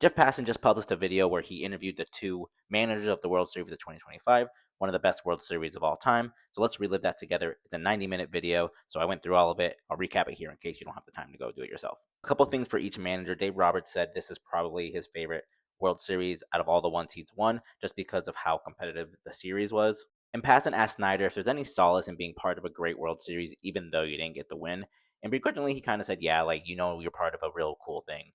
Jeff Passan just published a video where he interviewed the two managers of the World Series of 2025, one of the best World Series of all time. So let's relive that together. It's a 90-minute video, so I went through all of it. I'll recap it here in case you don't have the time to go do it yourself. A couple things for each manager. Dave Roberts said this is probably his favorite World Series out of all the ones he's won, just because of how competitive the series was. And Passan asked Snyder if there's any solace in being part of a great World Series, even though you didn't get the win. And begrudgingly, he kind of said, yeah, like, you're part of a real cool thing,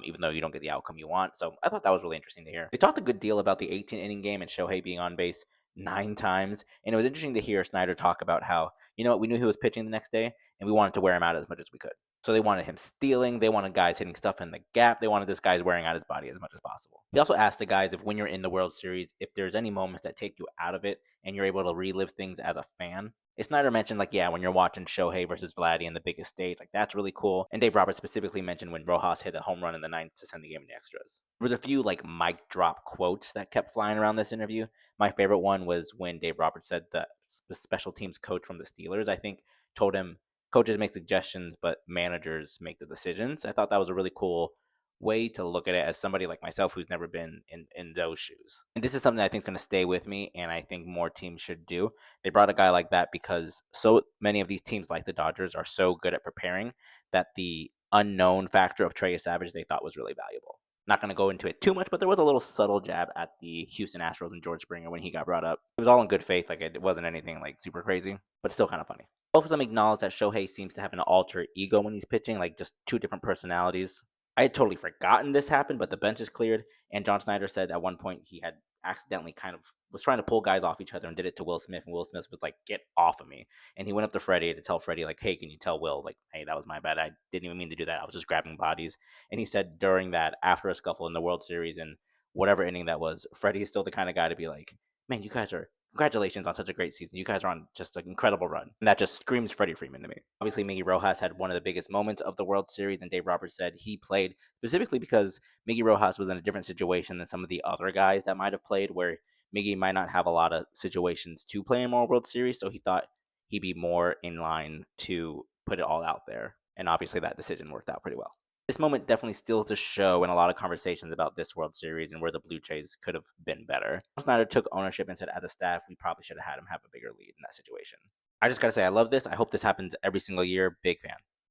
even though you don't get the outcome you want. So I thought that was really interesting to hear. They talked a good deal about the 18 inning game and Shohei being on base 9 times. And it was interesting to hear Snyder talk about how, we knew he was pitching the next day and we wanted to wear him out as much as we could. So they wanted him stealing. They wanted guys hitting stuff in the gap. They wanted this guy's wearing out his body as much as possible. He also asked the guys if when you're in the World Series, if there's any moments that take you out of it and you're able to relive things as a fan. Snyder mentioned, like, yeah, when you're watching Shohei versus Vladdy in the biggest stage, like, that's really cool. And Dave Roberts specifically mentioned when Rojas hit a home run in the ninth to send the game in the extras. There was a few, like, mic drop quotes that kept flying around this interview. My favorite one was when Dave Roberts said that the special teams coach from the Steelers, I think, told him coaches make suggestions, but managers make the decisions. I thought that was a really cool way to look at it as somebody like myself who's never been in those shoes. And this is something I think is going to stay with me, and I think more teams should do. They brought a guy like that because so many of these teams, like the Dodgers, are so good at preparing that the unknown factor of Trey Savage they thought was really valuable. Not going to go into it too much, but there was a little subtle jab at the Houston Astros and George Springer when he got brought up. It was all in good faith, like it wasn't anything like super crazy, but still kind of funny. Both of them acknowledge that Shohei seems to have an alter ego when he's pitching, like just two different personalities. I had totally forgotten this happened, but the bench is cleared, and John Snyder said at one point he had accidentally kind of was trying to pull guys off each other and did it to Will Smith, and Will Smith was like, "Get off of me!" And he went up to Freddie to tell Freddie, like, "Hey, can you tell Will, like, hey, that was my bad. I didn't even mean to do that. I was just grabbing bodies." And he said during that, after a scuffle in the World Series and whatever inning that was, Freddie is still the kind of guy to be like, "Man, you guys are congratulations on such a great season. You guys are on just an incredible run." And that just screams Freddie Freeman to me. Obviously, Miggy Rojas had one of the biggest moments of the World Series, and Dave Roberts said he played specifically because Miggy Rojas was in a different situation than some of the other guys that might have played, where Miggy might not have a lot of situations to play in more World Series, so he thought he'd be more in line to put it all out there. And obviously, that decision worked out pretty well. This moment definitely still to show in a lot of conversations about this World Series and where the Blue Jays could have been better. Snyder took ownership and said, as a staff, we probably should have had him have a bigger lead in that situation. I just got to say, I love this. I hope this happens every single year. Big fan.